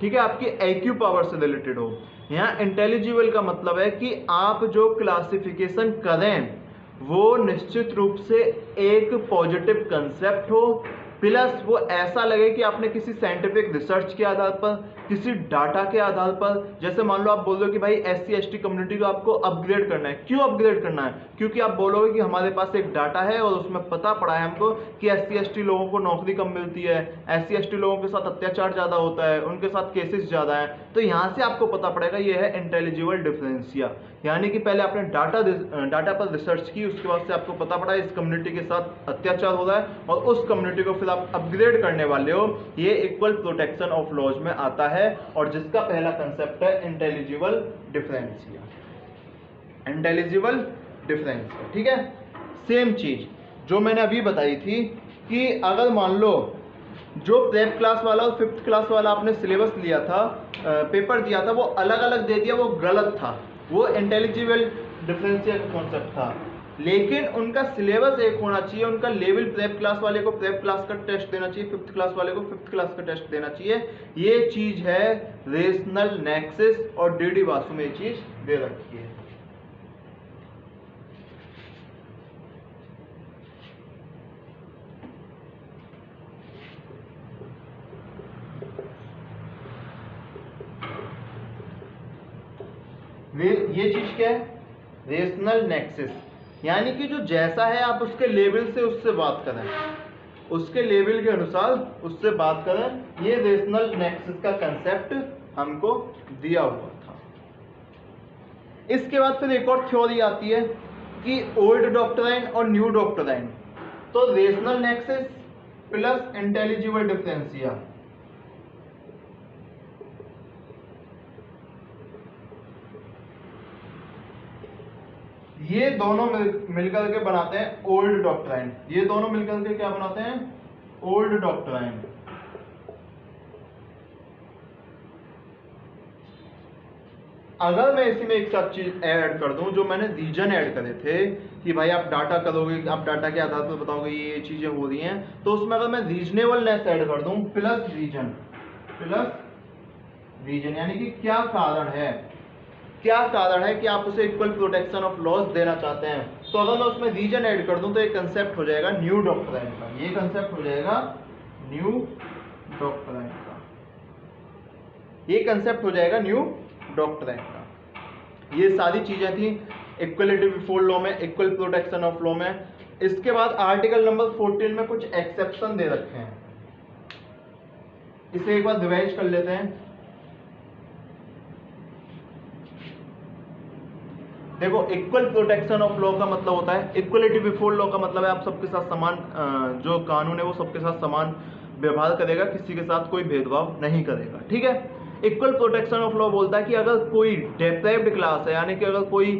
ठीक है, आपकी IQ पावर से रिलेटेड हो। यहाँ इंटेलिजिबल का मतलब है कि आप जो क्लासिफिकेशन करें वो निश्चित रूप से एक पॉजिटिव कंसेप्ट हो, प्लस वो ऐसा लगे कि आपने किसी साइंटिफिक रिसर्च के आधार पर, किसी डाटा के आधार पर, जैसे मान लो आप बोल दो कि भाई SC/ST कम्युनिटी को आपको अपग्रेड करना है। क्यों अपग्रेड करना है? क्योंकि आप बोलोगे कि हमारे पास एक डाटा है और उसमें पता पड़ा है हमको कि SC/ST लोगों को नौकरी कम मिलती है, SC/ST लोगों के साथ अत्याचार ज़्यादा होता है, उनके साथ केसेस ज़्यादा है। तो यहाँ से आपको पता पड़ेगा ये है इंटेलिजिबल डिफरेंशिया, यानी कि पहले आपने डाटा पर रिसर्च की, उसके बाद से आपको पता पड़ा इस कम्युनिटी के साथ अत्याचार हो रहा है और उस कम्युनिटी को फिर आप अपग्रेड करने वाले हो। ये इक्वल प्रोटेक्शन ऑफ लॉज में आता है और जिसका पहला कंसेप्ट है इंटेलिजिबल डिफरेंशिया। इंटेलिजिबल डिफरेंशिया, ठीक है। सेम चीज जो मैंने अभी बताई थी कि अगर मान लो जो प्रेप क्लास वाला और 5th क्लास वाला आपने सिलेबस लिया था, पेपर दिया था, वो अलग अलग दे दिया, वो गलत था, वो इंटेलिजिबल डिफरेंशियल कॉन्सेप्ट था, लेकिन उनका सिलेबस एक होना चाहिए, उनका लेवल प्रेप क्लास वाले को प्रेप क्लास का टेस्ट देना चाहिए, 5th क्लास वाले को 5th क्लास का टेस्ट देना चाहिए। ये चीज है रेशनल नेक्सस और DD वासु में ये चीज दे रखी है। ये चीज क्या है? रेशनल नेक्सस, यानी कि जो जैसा है आप उसके लेवल से उससे बात करें, उसके लेवल के अनुसार उससे बात करें। ये रेशनल नेक्सस का कंसेप्ट हमको दिया हुआ था। इसके बाद फिर एक और थ्योरी आती है कि ओल्ड डॉक्ट्राइन और न्यू डॉक्ट्राइन। तो rational nexus plus intelligible differentia, ये दोनों मिलकर के बनाते हैं ओल्ड डॉक्ट्राइन। ये दोनों मिलकर के क्या बनाते हैं? Old doctrine. अगर मैं इसी में एक साथ चीज ऐड कर दूं, जो मैंने रीजन ऐड करे थे कि भाई आप डाटा करोगे, आप डाटा के आधार पर बताओगे ये चीजें हो रही हैं, तो उसमें अगर मैं रीजनेबलनेस ऐड कर दूं प्लस रीजन, यानी कि क्या कारण है कि आप उसे इक्वल प्रोटेक्शन ऑफ लॉज देना चाहते हैं, तो अगर मैं उसमें रीजन ऐड कर दूं तो एक कंसेप्ट हो जाएगा न्यू डॉक्ट्राइन का। ये कंसेप्ट हो जाएगा न्यू डॉक्ट्राइन का, ये कंसेप्ट हो जाएगा न्यू डॉक्ट्राइन का। ये सारी चीजें थी इक्वलिटी बिफोर लॉ में, इक्वल प्रोटेक्शन ऑफ लॉ में। इसके बाद आर्टिकल नंबर 14 में कुछ एक्सेप्शन दे रखे हैं, इसे एक बार रिवाइज कर लेते हैं। देखो, इक्वल प्रोटेक्शन ऑफ लॉ का मतलब होता है, इक्वलिटी बिफोर लॉ का मतलब है आप सबके साथ समान, जो कानून है वो सबके साथ समान व्यवहार करेगा, किसी के साथ कोई भेदभाव नहीं करेगा। ठीक है। इक्वल प्रोटेक्शन ऑफ लॉ बोलता है कि अगर कोई डेप्राइव्ड क्लास है, यानी कि अगर कोई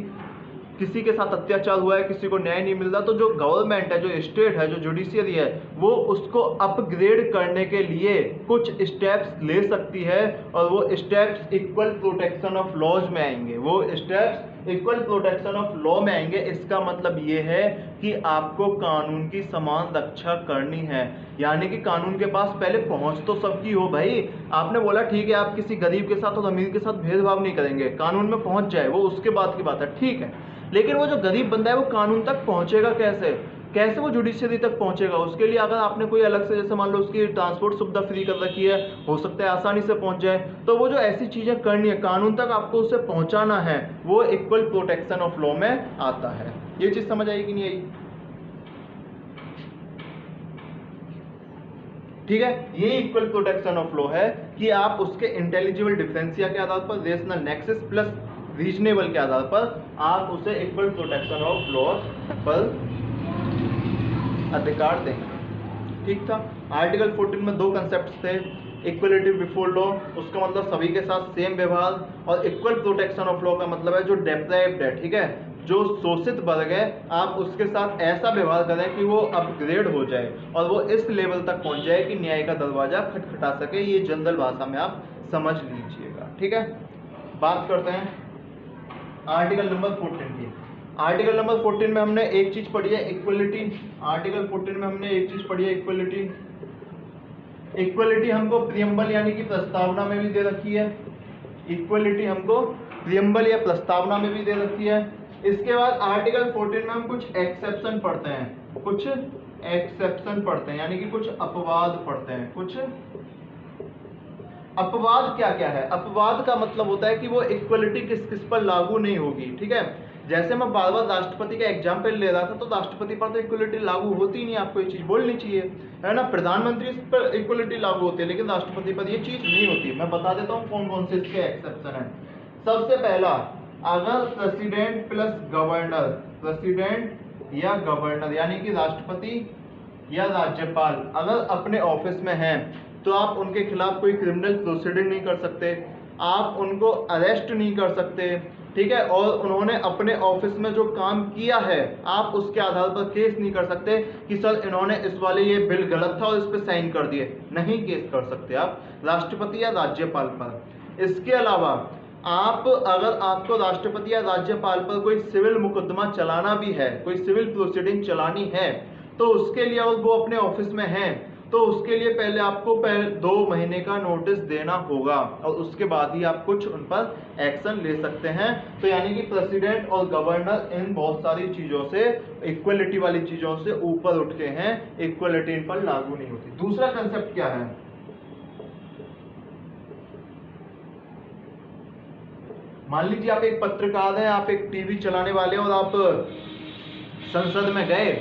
किसी के साथ अत्याचार हुआ है, किसी को न्याय नहीं मिल रहा, तो जो गवर्नमेंट है, जो स्टेट है, जो जुडिशियरी है, वो उसको अपग्रेड करने के लिए कुछ स्टेप्स ले सकती है, और वो steps equal protection of laws में आएंगे। वो steps equal protection of law में आएंगे। इसका मतलब ये है कि आपको कानून की समान रक्षा करनी है, यानी कि कानून के पास पहले पहुंच तो सबकी हो भाई। आपने बोला ठीक है, आप किसी गरीब के साथ और अमीर के साथ भेदभाव नहीं करेंगे, कानून में पहुंच जाए, वो उसके बाद की बात है, ठीक है। लेकिन वो जो गरीब बंदा है वो कानून तक पहुंचेगा कैसे? कैसे वो जुडिशियरी तक पहुंचेगा? उसके लिए अगर आपने कोई अलग से, जैसे मान लो उसकी ट्रांसपोर्ट सुविधा फ्री कर रखी है, हो सकता है आसानी से पहुंच जाए, तो वो जो ऐसी चीजें करनी है, कानून तक आपको उसे पहुंचाना है, वो इक्वल प्रोटेक्शन ऑफ लॉ में आता है। ये चीज समझ आई कि नहीं आई? ठीक है। ये इक्वल प्रोटेक्शन ऑफ लॉ है कि आप उसके इंटेलिजिबल डिफरेंशिया के आधार पर, रेशनल नेक्सस प्लस रीजनेबल के आधार पर आप उसे इक्वल प्रोटेक्शन ऑफ लॉ पर अधिकार देंगे। ठीक था। आर्टिकल 14 में दो कंसेप्ट थे, इक्वलिटी बिफोर लॉ, उसका मतलब सभी के साथ सेम व्यवहार, और इक्वल प्रोटेक्शन ऑफ लॉ का मतलब है जो डेप्राइव्ड है, ठीक है, जो शोषित वर्ग है, आप उसके साथ ऐसा व्यवहार करें कि वो अपग्रेड हो जाए और वो इस लेवल तक पहुंच जाए कि न्याय का दरवाजा खटखटा सके। ये जनरल भाषा में आप समझ लीजिएगा। ठीक है। बात करते हैं आर्टिकल नंबर 14 की। आर्टिकल नंबर 14 में हमने एक चीज पढ़ी है, इक्वलिटी। आर्टिकल 14 में हमने एक चीज पढ़ी है, इक्वलिटी। इक्वलिटी हमको प्रियम्बल यानी कि प्रस्तावना में भी दे रखी है। इक्वलिटी हमको प्रियम्बल या प्रस्तावना में भी दे रखी है। इसके बाद आर्टिकल 14 में हम कुछ एक्सेप्शन पढ़ते हैं, कुछ एक्सेप्शन पढ़ते हैं, यानी कि कुछ अपवाद पढ़ते हैं। कुछ अपवाद क्या क्या है? अपवाद का मतलब होता है कि वो इक्वलिटी किस किस पर लागू नहीं होगी। ठीक है। जैसे मैं बार बार राष्ट्रपति का एग्जाम्पल ले रहा था, तो राष्ट्रपति पर तो इक्वलिटी लागू होती ही नहीं, आपको ये चीज बोलनी चाहिए, है ना। प्रधानमंत्री पर इक्वलिटी लागू होती है, लेकिन राष्ट्रपति पर ये चीज नहीं होती। मैं बता देता हूँ कौन कौन से इसके एक्सेप्शन है। सबसे पहला, अगर प्रेसिडेंट प्लस गवर्नर, प्रेसिडेंट या गवर्नर यानी कि राष्ट्रपति या राज्यपाल अगर अपने ऑफिस में हैं, तो आप उनके खिलाफ कोई क्रिमिनल प्रोसीडिंग नहीं कर सकते, आप उनको अरेस्ट नहीं कर सकते। ठीक है। और उन्होंने अपने ऑफिस में जो काम किया है, आप उसके आधार पर केस नहीं कर सकते कि सर इन्होंने इस वाले ये बिल गलत था और इस पर साइन कर दिए, नहीं केस कर सकते आप राष्ट्रपति या राज्यपाल पर। इसके अलावा आप, अगर आपको राष्ट्रपति या राज्यपाल पर कोई सिविल मुकदमा चलाना भी है, कोई सिविल प्रोसीडिंग चलानी है, तो उसके लिए अगर वो अपने ऑफिस में हैं, तो उसके लिए पहले आपको 2 महीने का नोटिस देना होगा, और उसके बाद ही आप कुछ उन पर एक्शन ले सकते हैं। तो यानी कि प्रेसिडेंट और गवर्नर इन बहुत सारी चीजों से, इक्वलिटी वाली चीजों से ऊपर उठ के हैं, इक्वलिटी इन पर लागू नहीं होती। दूसरा कंसेप्ट क्या है? मान लीजिए आप एक पत्रकार हैं, आप एक टीवी चलाने वाले हैं, और आप संसद में गए,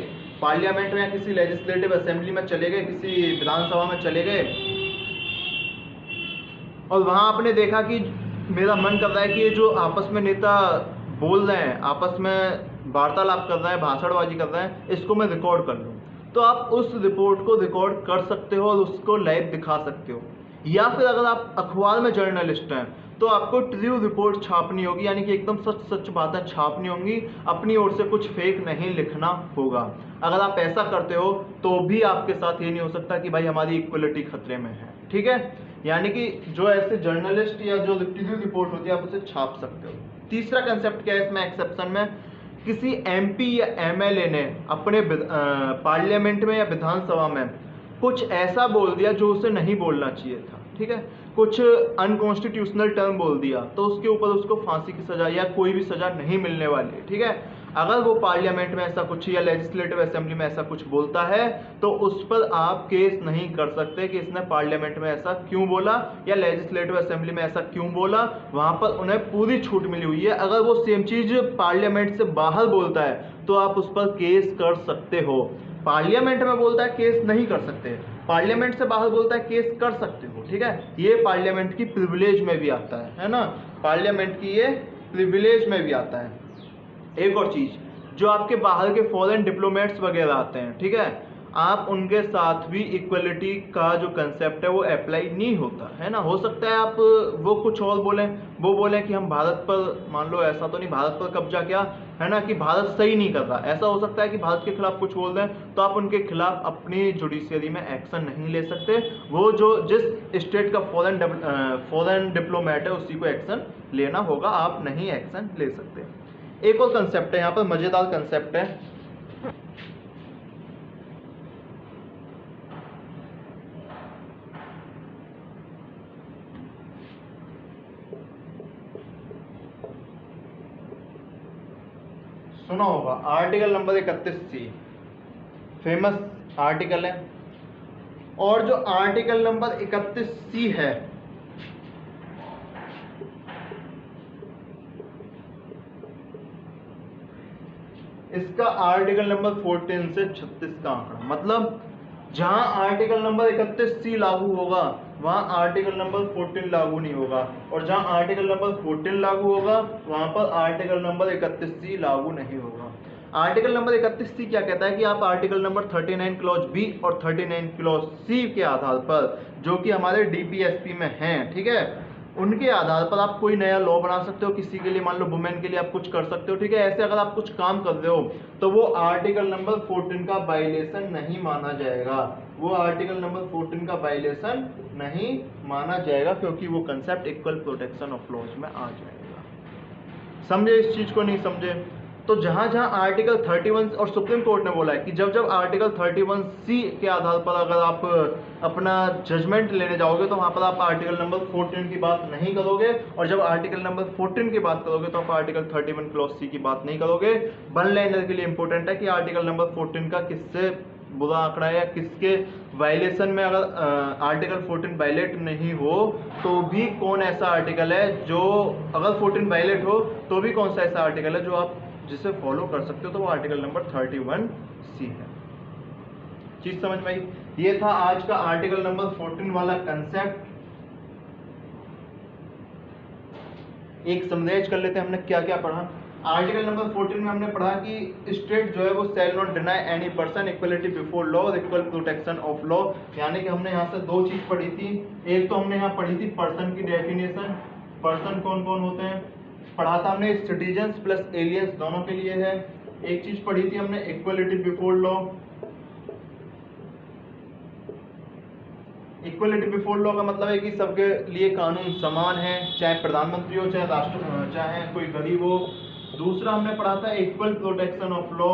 पार्लियामेंट में या किसी लेजिस्लेटिव असेंबली में चले गए, किसी विधानसभा में चले गए, और वहां आपने देखा कि मेरा मन कर रहा है कि ये जो आपस में नेता बोल रहे हैं, आपस में वार्तालाप कर रहे हैं, भाषणबाजी कर रहे हैं, इसको मैं रिकॉर्ड कर लूं, तो आप उस रिपोर्ट को रिकॉर्ड कर सकते हो और उसको लाइव दिखा सकते हो। या फिर अगर आप अखबार में जर्नलिस्ट हैं, तो आपको ट्रू रिपोर्ट छापनी होगी, यानी कि एकदम सच सच बातें छापनी होंगी, अपनी ओर से कुछ फेक नहीं लिखना होगा। अगर आप ऐसा करते हो तो भी आपके साथ ये नहीं हो सकता कि भाई हमारी इक्वलिटी खतरे में है। ठीक है। यानी कि जो ऐसे जर्नलिस्ट या जो ट्रू रिपोर्ट होती है, आप उसे छाप सकते हो। तीसरा कंसेप्ट क्या है इसमें एक्सेप्शन में? किसी एमपी या एमएलए ने अपने पार्लियामेंट में या विधानसभा में कुछ ऐसा बोल दिया जो उसे नहीं बोलना चाहिए था। ठीक है। कुछ अनकॉन्स्टिट्यूशनल टर्म बोल दिया, तो उसके ऊपर उसको फांसी की सजा या कोई भी सजा नहीं मिलने वाली। ठीक है। अगर वो पार्लियामेंट में ऐसा कुछ या लेजिस्लेटिव असेंबली में ऐसा कुछ बोलता है, तो उस पर आप केस नहीं कर सकते कि इसने पार्लियामेंट में ऐसा क्यों बोला या लेजिस्लेटिव असेंबली में ऐसा क्यों बोला। वहां पर उन्हें पूरी छूट मिली हुई है। अगर वो सेम चीज पार्लियामेंट से बाहर बोलता है, तो आप उस पर केस कर सकते हो। पार्लियामेंट में बोलता है केस नहीं कर सकते, पार्लियामेंट से बाहर बोलता है केस कर सकते हो। ठीक है। ये पार्लियामेंट की प्रिविलेज में भी आता है ना, पार्लियामेंट की ये प्रिविलेज में भी आता है। एक और चीज, जो आपके बाहर के फॉरेन डिप्लोमेट्स वगैरह आते हैं, ठीक है, आप उनके साथ भी इक्वलिटी का जो कंसेप्ट है वो अप्लाई नहीं होता है ना। हो सकता है आप वो कुछ और बोलें, वो बोलें कि हम भारत पर, मान लो ऐसा तो नहीं, भारत पर कब्जा किया है ना, कि भारत सही नहीं कर रहा, ऐसा हो सकता है कि भारत के खिलाफ कुछ बोल दें, तो आप उनके खिलाफ अपनी जुडिशियरी में एक्शन नहीं ले सकते। वो जो जिस स्टेट का फॉरेन डिप्लोमेट है उसी को एक्शन लेना होगा, आप नहीं एक्शन ले सकते। एक और कंसेप्ट है यहाँ पर, मजेदार कंसेप्ट है। सुना होगा article number 31C, famous article है। और जो आर्टिकल नंबर 31C है, इसका आर्टिकल नंबर 14 से 36 का आंकड़ा, मतलब जहां आर्टिकल नंबर 31C लागू होगा वहां आर्टिकल नंबर 14 लागू नहीं होगा, और जहां आर्टिकल नंबर 14 लागू होगा वहां पर आर्टिकल नंबर 31C लागू नहीं होगा। आर्टिकल नंबर 31C क्या कहता है कि आप आर्टिकल नंबर 39 क्लॉज बी और 39 क्लॉज सी के आधार पर, जो कि हमारे DPSP में हैं, ठीक है, उनके आधार पर आप कोई नया लॉ बना सकते हो किसी के लिए, मान लो वुमेन के लिए आप कुछ कर सकते हो, ठीक है। ऐसे अगर आप कुछ काम कर रहे हो तो वो आर्टिकल नंबर 14 का वायलेशन नहीं माना जाएगा, वो आर्टिकल नंबर 14 का वायलेशन नहीं माना जाएगा, क्योंकि वो concept equal protection of laws में आ जाएगा। समझे इस चीज को? नहीं समझे? तो जहां जहां आर्टिकल 31, और सुप्रीम कोर्ट ने बोला है कि जब जब आर्टिकल 31C के आधार पर अगर आप अपना जजमेंट लेने जाओगे तो वहां पर आप आर्टिकल नंबर 14 की बात नहीं करोगे, और जब आर्टिकल नंबर 14 की बात करोगे तो आप आर्टिकल 31 क्लॉज C की बात नहीं करोगे। वन लाइनर के लिए इंपॉर्टेंट है कि आर्टिकल नंबर 14 का किससे बुरा आंकड़ा है या किसके वायलेशन में, अगर आर्टिकल 14 वायलेट नहीं हो तो भी कौन ऐसा आर्टिकल है जो, अगर 14 वायलेट हो तो भी कौन सा ऐसा आर्टिकल है जो आप जिसे फॉलो कर सकते हो, तो वो आर्टिकल नंबर 31C है। चीज समझ में आई? ये था आज का आर्टिकल नंबर 14 वाला कंसेप्ट। एक समझ कर लेते हैं हमने क्या क्या पढ़ा। आर्टिकल नंबर 14 में हमने पढ़ा कि स्टेट जो है वो shall not deny any person equality before law और इक्वल प्रोटेक्शन ऑफ लॉ, यानी कि हमने यहाँ से दो चीज पढ़ी थी। एक तो हमने यहाँ पढ़ी थी पर्सन की डेफिनेशन, पर्सन कौन कौन होते हैं पढ़ा था हमने, सिटीजन्स प्लस एलियंस दोनों के लिए है। एक चीज पढ़ी थी हमने equality before law, equality before law का मतलब है कि सबके लिए कानून समान है, चाहे प्रधानमंत्री हो, चाहे राष्ट्र, चाहे कोई गरीब हो। दूसरा हमने पढ़ा था equal protection of law.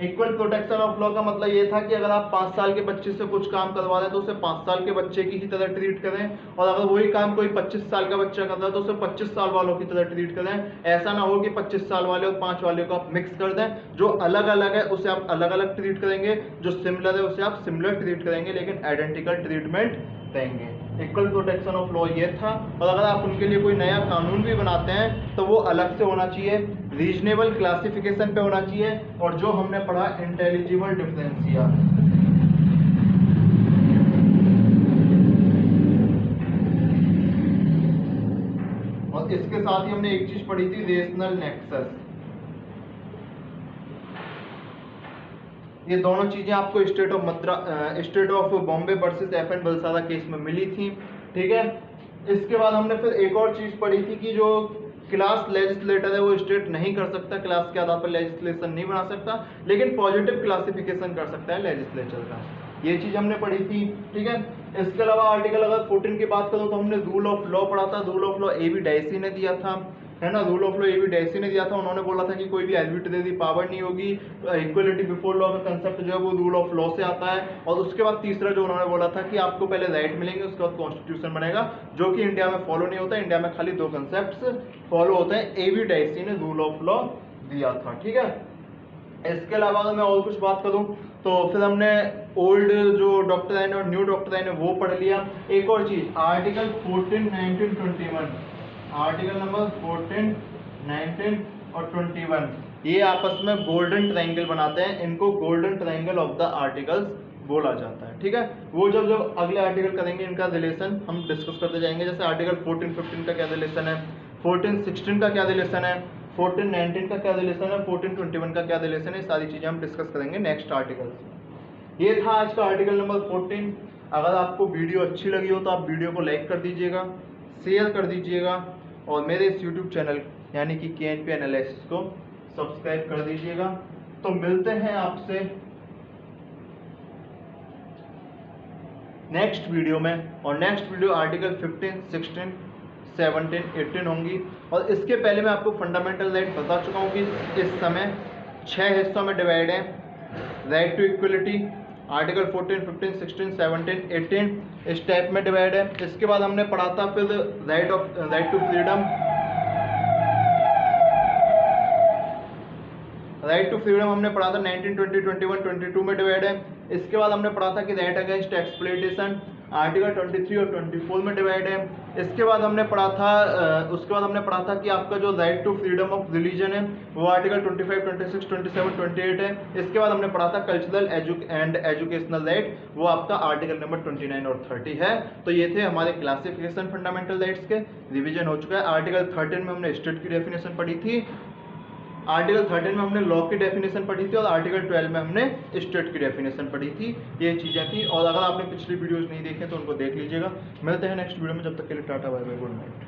Equal protection of law का मतलब ये था कि अगर आप 5 साल के बच्चे से कुछ काम करवा रहे हैं तो उसे 5 साल के बच्चे की ही तरह ट्रीट करें, और अगर वही काम कोई 25 साल का बच्चा कर रहा है तो उसे 25 साल वालों की तरह ट्रीट करें। ऐसा ना हो कि 25 साल वाले और 5 वाले को आप मिक्स कर दें, जो अलग अलग है उसे आप अलग अलग ट्रीट करेंगे, जो सिमिलर है उसे आप सिमिलर ट्रीट करेंगे, लेकिन आइडेंटिकल ट्रीटमेंट देंगे। इक्वल प्रोटेक्शन ऑफ लॉ ये था। और अगर आप उनके लिए कोई नया कानून भी बनाते हैं तो वो अलग से होना चाहिए, रीजनेबल क्लासिफिकेशन पे होना चाहिए, और जो हमने पढ़ा इंटेलिजिबल डिफरेंशिया। और इसके साथ ही हमने एक चीज पढ़ी थी रेशनल नेक्सस। ये दोनों चीजें आपको state of Bombay versus FN Balsara case में मिली थी, ठीक है। इसके बाद हमने फिर एक और चीज पढ़ी थी कि जो क्लास लेजिस्लेटर है वो स्टेट नहीं कर सकता, क्लास के आधार पर लेजिस्लेशन नहीं बना सकता, लेकिन पॉजिटिव क्लासिफिकेशन कर सकता है लेजिस्लेचर का। ये चीज हमने पढ़ी थी, ठीक है। इसके अलावा आर्टिकल अगर 14 की बात करो तो हमने रूल ऑफ लॉ पढ़ा था। Rule of law AB dicey ने दिया था, है ना। Rule of law AB dicey ने दिया था। उन्होंने बोला था कि कोई भी आर्बिट्रेरी पावर नहीं होगी, इक्वलिटी बिफोर लॉ का कंसेप्ट जो है वो रूल ऑफ लॉ से आता है। और उसके बाद तीसरा जो उन्होंने बोला था कि आपको पहले राइट मिलेंगे, उसके बाद कॉन्स्टिट्यूशन बनेगा, जो कि इंडिया में फॉलो नहीं होता। इंडिया में खाली दो कंसेप्ट फॉलो होते हैं। AB डाइसी ने रूल ऑफ लॉ दिया था, ठीक है। इसके अलावा अगर मैं और कुछ बात करूं तो फिर हमने ओल्ड जो डॉक्ट्राइन और न्यू डॉक्ट्राइन है वो पढ़ लिया। एक और चीज आर्टिकल 14, 19, 21, आर्टिकल नंबर 14, 19 और 21 ये आपस में गोल्डन ट्रायंगल बनाते हैं। इनको golden triangle of the articles बोला जाता है, ठीक है। वो जब जब अगले आर्टिकल करेंगे इनका रिलेशन हम डिस्कस करते जाएंगे। जैसे आर्टिकल 14, 15 का क्या रिलेशन है, 14, 16 का क्या रिलेशन है, 1419 का क्या रिलेशन है, 1421 का क्या रिलेशन है, सारी चीज़ें हम डिस्कस करेंगे नेक्स्ट आर्टिकल से। ये था आज का आर्टिकल नंबर 14। अगर आपको वीडियो अच्छी लगी हो तो आप वीडियो को लाइक कर दीजिएगा, शेयर कर दीजिएगा और मेरे इस यूट्यूब चैनल यानी कि KNP एनालिसिस को सब्सक्राइब कर दीजिएगा। तो मिलते हैं आपसे नेक्स्ट वीडियो में, और नेक्स्ट वीडियो आर्टिकल 15, 16, 17, 18 होंगी। और इसके पहले मैं आपको फंडामेंटल राइट बता चुका हूँ कि इस समय 6 हिस्सों में डिवाइड है। राइट टू इक्वलिटी आर्टिकल 14, 15, 16, 17, 18 इस टाइप में डिवाइड है। इसके बाद हमने पढ़ा था फिर right to freedom, right to freedom हमने पढ़ा था 19, 20, 21, 22 में डिवाइड है। इसके बाद हमने पढ़ा था कि राइट अगेंस्ट एक्सप्लॉइटेशन आर्टिकल 23 और 24 में डिवाइड है। इसके बाद हमने पढ़ा था कि आपका जो right to freedom of religion है वो आर्टिकल 25, 26, 27, 28 है। इसके बाद हमने पढ़ा था कल्चरल एंड एजुकेशनल राइट, वो आपका आर्टिकल नंबर 29 और 30 है। तो ये थे हमारे क्लासिफिकेशन फंडामेंटल राइट्स के, रिविजन हो चुका है। आर्टिकल 13 में हमने स्टेट की डेफिनेशन पढ़ी थी, आर्टिकल 13 में हमने लॉ की डेफिनेशन पढ़ी थी और आर्टिकल 12 में हमने स्टेट की डेफिनेशन पढ़ी थी। ये चीज़ें थी। और अगर आपने पिछली वीडियोस नहीं देखे तो उनको देख लीजिएगा। मिलते हैं नेक्स्ट वीडियो में, जब तक के लिए tata bye bye, good night.